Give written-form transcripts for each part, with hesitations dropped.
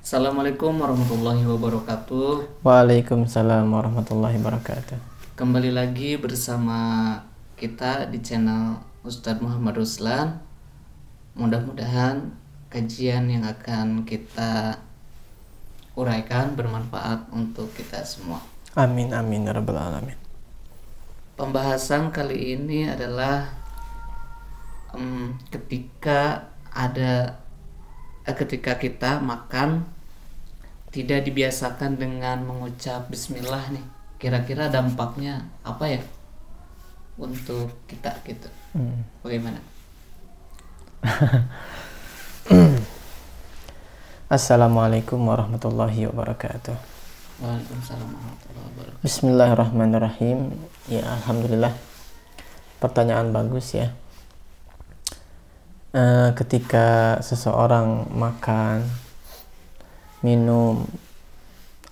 Assalamualaikum warahmatullahi wabarakatuh. Waalaikumsalam warahmatullahi wabarakatuh. Kembali lagi bersama kita di channel Ustadz Muhammad Ruslan. Mudah-mudahan kajian yang akan kita uraikan bermanfaat untuk kita semua. Amin amin ya rabbal alamin. Pembahasan kali ini adalah ketika kita makan tidak dibiasakan dengan mengucap bismillah nih, kira-kira dampaknya apa ya untuk kita gitu. Bagaimana? Assalamualaikum warahmatullahi wabarakatuh. Waalaikumsalam warahmatullahi wabarakatuh. Bismillahirrahmanirrahim. Ya alhamdulillah. Pertanyaan bagus ya. Ketika seseorang makan, minum,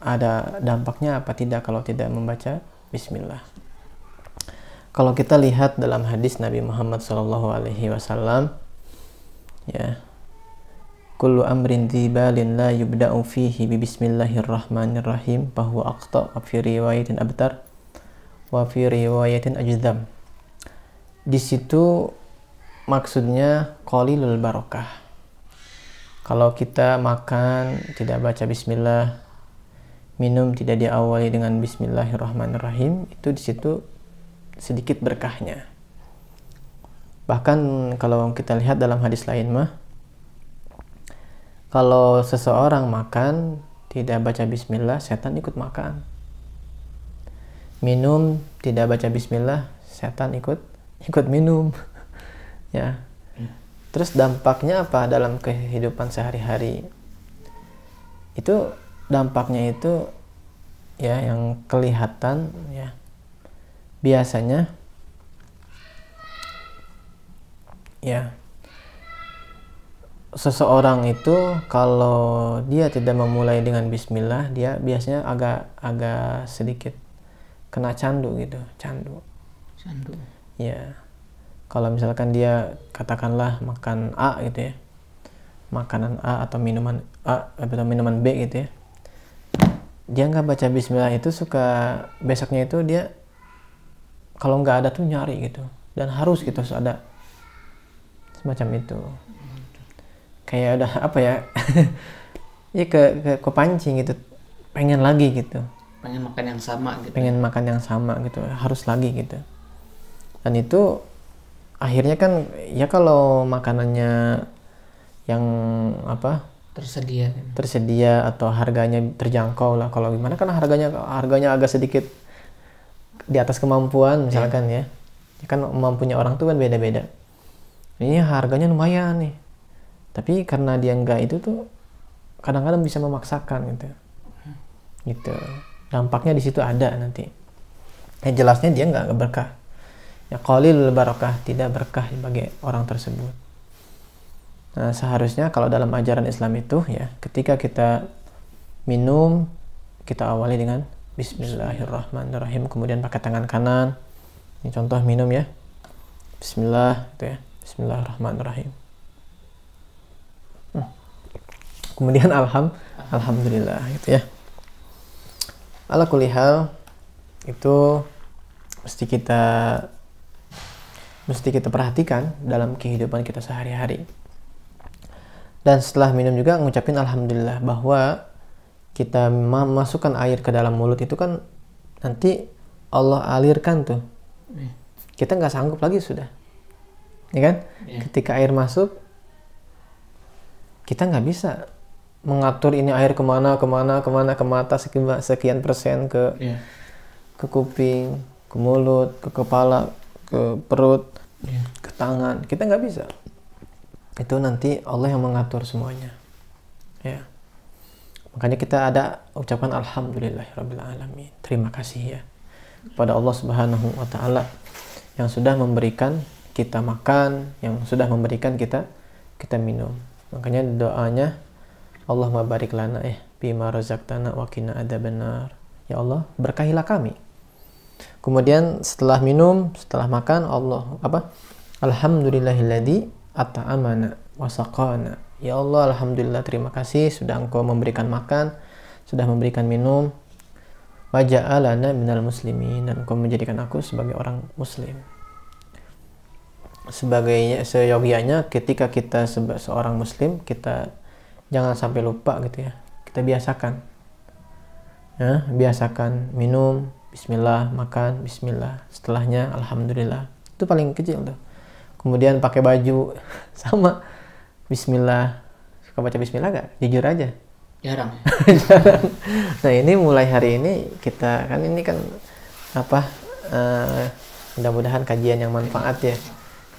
ada dampaknya apa tidak kalau tidak membaca bismillah? Kalau kita lihat dalam hadis Nabi Muhammad SAW, ya, kullu amrin dzibalin la yubda'u fihi bi bismillahirrahmanirrahim bahwa aqta fi riwayatin abtar wa fi riwayatin ajdam. Di situ maksudnya qalilul barokah. Kalau kita makan tidak baca bismillah, minum tidak diawali dengan bismillahirrahmanirrahim, itu di situ sedikit berkahnya. Bahkan kalau kita lihat dalam hadis lain mah, kalau seseorang makan tidak baca bismillah, setan ikut makan. Minum tidak baca bismillah, setan ikut minum. Ya. Terus dampaknya apa dalam kehidupan sehari-hari? Itu dampaknya itu ya yang kelihatan ya. Biasanya ya seseorang itu kalau dia tidak memulai dengan bismillah, dia biasanya agak sedikit kena candu gitu, candu. Ya. Kalau misalkan dia katakanlah makan A gitu ya, makanan A atau minuman A atau minuman B gitu ya, dia nggak baca bismillah, itu suka besoknya itu dia kalau nggak ada tuh nyari gitu, dan harus gitu ada semacam itu, kayak udah apa ya ya kepancing gitu, pengen lagi gitu, Pengen makan yang sama gitu, harus lagi gitu. Dan itu akhirnya kan ya kalau makanannya yang apa tersedia atau harganya terjangkau lah, kalau gimana kan harganya agak sedikit di atas kemampuan misalkan ya kan mampunya orang tuh kan beda-beda, ini harganya lumayan nih, tapi karena dia enggak itu tuh kadang-kadang bisa memaksakan gitu dampaknya di situ ada nanti jelasnya dia nggak berkah. Ya qalil barokah, tidak berkah bagi orang tersebut. Nah, seharusnya kalau dalam ajaran Islam itu ya, ketika kita minum kita awali dengan bismillahirrahmanirrahim, kemudian pakai tangan kanan. Ini contoh minum ya. Bismillah gitu ya. Bismillahirrahmanirrahim. Kemudian alhamdulillah gitu ya. Ala kulli hal itu mesti kita perhatikan dalam kehidupan kita sehari-hari. Dan setelah minum juga ngucapin alhamdulillah, bahwa kita memasukkan air ke dalam mulut itu kan nanti Allah alirkan tuh. Kita nggak sanggup lagi sudah, ya kan? Ketika air masuk, kita nggak bisa mengatur ini air kemana ke mata sekian persen ke kuping, ke mulut, ke kepala, ke perut, ke tangan, kita nggak bisa. Itu nanti Allah yang mengatur semuanya ya. Makanya kita ada ucapan alhamdulillahirabbil alamin, terima kasih ya kepada Allah Subhanahu wa taala yang sudah memberikan kita makan, yang sudah memberikan kita minum. Makanya doanya Allahumma barik lana bima razaqtana wa qina adzabannar, ya Allah berkahilah kami. Kemudian setelah minum, setelah makan, alhamdulillahilladzi at'amana wa saqana Ya Allah, alhamdulillah, terima kasih sudah Engkau memberikan makan, sudah memberikan minum. Wa ja'alana minal muslimin, dan Engkau menjadikan aku sebagai orang muslim. Seyogianya ketika kita seorang muslim, kita jangan sampai lupa gitu ya. Kita biasakan. Ya, biasakan minum, bismillah, makan, bismillah. Setelahnya alhamdulillah. Itu paling kecil tuh. Kemudian pakai baju sama bismillah. Suka baca bismillah gak? Jujur aja. Jarang. Jarang. Nah, ini mulai hari ini kita kan ini kan mudah-mudahan kajian yang manfaat ya,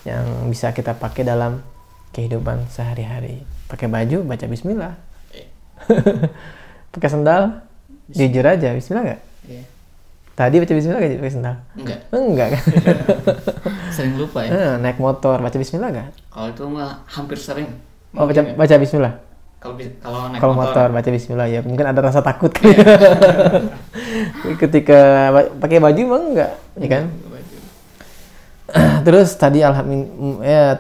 yang bisa kita pakai dalam kehidupan sehari-hari. Pakai baju baca bismillah. Pakai sandal jujur aja bismillah gak? Iya. Tadi baca bismillah gak pakai sandal? Enggak kan? Sering lupa ya. Naik motor baca bismillah gak? Kalau itu mah hampir sering. Oh, baca bismillah. Kalau naik motor baca bismillah ya. Mungkin ada rasa takut kan. Ketika pakai baju mah enggak, ya kan? Terus tadi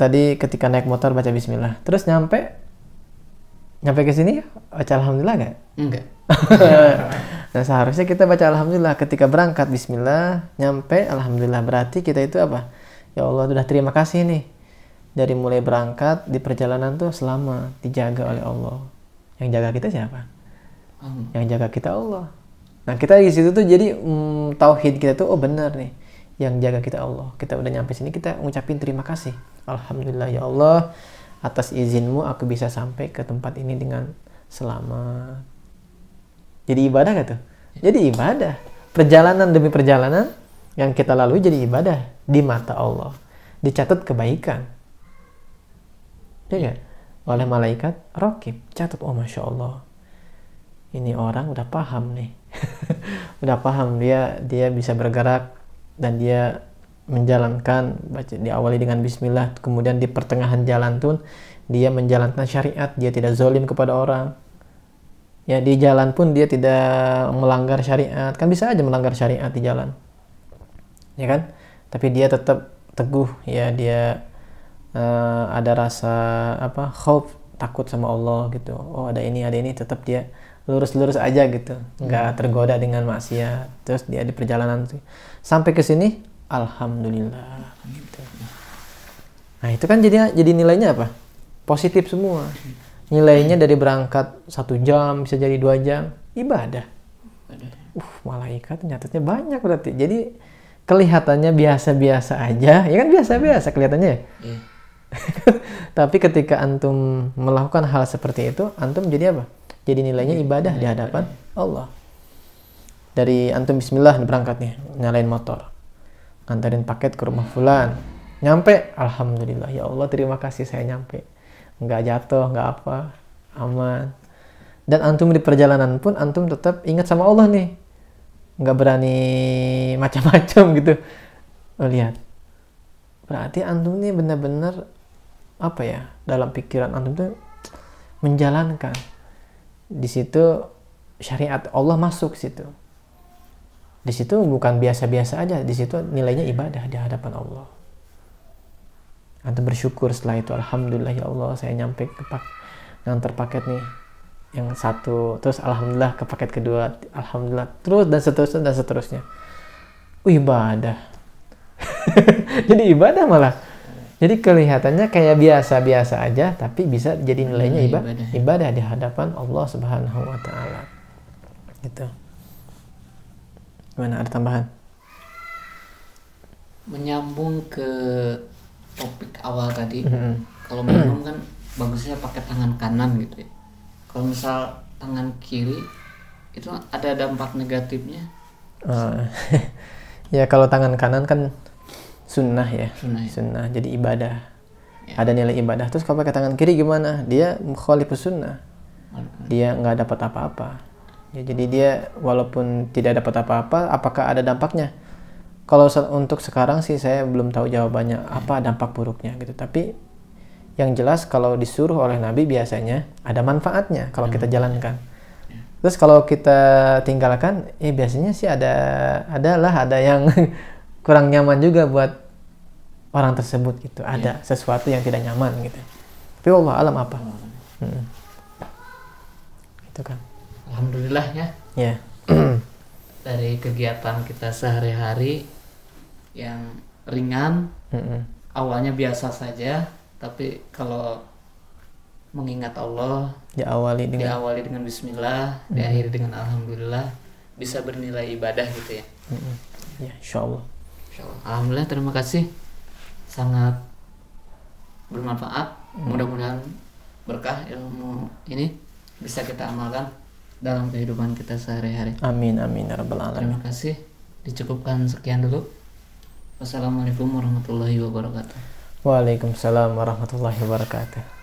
tadi ketika naik motor baca bismillah. Terus nyampe ke sini baca alhamdulillah enggak? Enggak. Nah, seharusnya kita baca alhamdulillah ketika berangkat, bismillah, nyampe alhamdulillah. Berarti kita itu apa? Ya Allah, sudah terima kasih nih. Dari mulai berangkat di perjalanan tuh selama dijaga oleh Allah. Yang jaga kita siapa? Yang jaga kita Allah. Nah, kita di situ tuh jadi tauhid kita tuh benar nih. Yang jaga kita Allah. Kita udah nyampe sini, kita ngucapin terima kasih. Alhamdulillah ya Allah, atas izinmu aku bisa sampai ke tempat ini dengan selamat. Jadi ibadah gak tuh? Jadi ibadah. Perjalanan demi perjalanan yang kita lalui jadi ibadah di mata Allah. Dicatat kebaikan. Ya gak? Oleh malaikat raqib, catat, oh Masya Allah, ini orang udah paham nih. Udah paham, dia bisa bergerak dan dia menjalankan, diawali dengan bismillah, kemudian di pertengahan jalan pun dia menjalankan syariat, dia tidak zalim kepada orang. Ya, di jalan pun dia tidak melanggar syariat. Kan bisa aja melanggar syariat di jalan, ya kan? Tapi dia tetap teguh, ya, dia ada rasa khauf, takut sama Allah gitu. Oh, ada ini, tetap dia lurus aja gitu, nggak tergoda dengan maksiat. Terus dia di perjalanan sampai ke sini, alhamdulillah gitu. Nah, itu kan jadi nilainya apa? Positif semua. Nilainya dari berangkat 1 jam bisa jadi 2 jam ibadah. Malaikat nyatetnya banyak berarti. Jadi kelihatannya biasa-biasa aja, ya kan, biasa-biasa kelihatannya. Yeah. Tapi ketika antum melakukan hal seperti itu, antum jadi apa? Jadi nilainya ibadah di hadapan Allah. Dari antum bismillah berangkat nih, nyalain motor, nganterin paket ke rumah fulan, nyampe, alhamdulillah ya Allah, terima kasih saya nyampe, nggak jatuh, nggak apa, aman. Dan antum di perjalanan pun antum tetap ingat sama Allah nih, nggak berani macam-macam gitu. Lihat, berarti antum nih benar-benar dalam pikiran antum tuh menjalankan. Di situ syariat Allah masuk situ. Di situ bukan biasa-biasa aja, di situ nilainya ibadah di hadapan Allah. Antum bersyukur setelah itu, alhamdulillah ya Allah, saya nyampe ke ngantar paket nih yang satu, terus alhamdulillah ke paket kedua, alhamdulillah, terus dan seterusnya. Ibadah. Jadi ibadah malah. Jadi kelihatannya kayak biasa-biasa aja, tapi bisa jadi nilainya ibadah di hadapan Allah Subhanahu wa taala. Gitu. Gimana, ada tambahan? Menyambung ke topik awal tadi. Kalau minum kan bagusnya pakai tangan kanan gitu ya. Kalau misal tangan kiri itu ada dampak negatifnya. Ya, kalau tangan kanan kan sunnah ya. Sunnah, jadi ibadah ya. Ada nilai ibadah. Terus kalau pakai tangan kiri gimana? Dia mukhalifus sunnah, dia nggak dapat apa-apa ya. Jadi dia walaupun tidak dapat apa-apa, apakah ada dampaknya? Kalau untuk sekarang sih saya belum tahu jawabannya apa dampak buruknya gitu. Tapi yang jelas kalau disuruh oleh Nabi biasanya ada manfaatnya kalau kita jalankan. Terus kalau kita tinggalkan, biasanya sih ada yang kurang nyaman juga buat orang tersebut gitu. Ada sesuatu yang tidak nyaman gitu. Tapi Allah alam apa? Itu kan. Alhamdulillah ya. Ya. Dari kegiatan kita sehari-hari yang ringan, awalnya biasa saja, tapi kalau mengingat Allah, diawali dengan bismillah, diakhiri dengan alhamdulillah, bisa bernilai ibadah gitu ya. Ya, insyaallah. Alhamdulillah, terima kasih, sangat bermanfaat. Mudah-mudahan berkah ilmu ini bisa kita amalkan dalam kehidupan kita sehari-hari. Amin amin ya rabbal alamin. Terima kasih. Dicukupkan sekian dulu. Wassalamualaikum warahmatullahi wabarakatuh. Waalaikumsalam warahmatullahi wabarakatuh.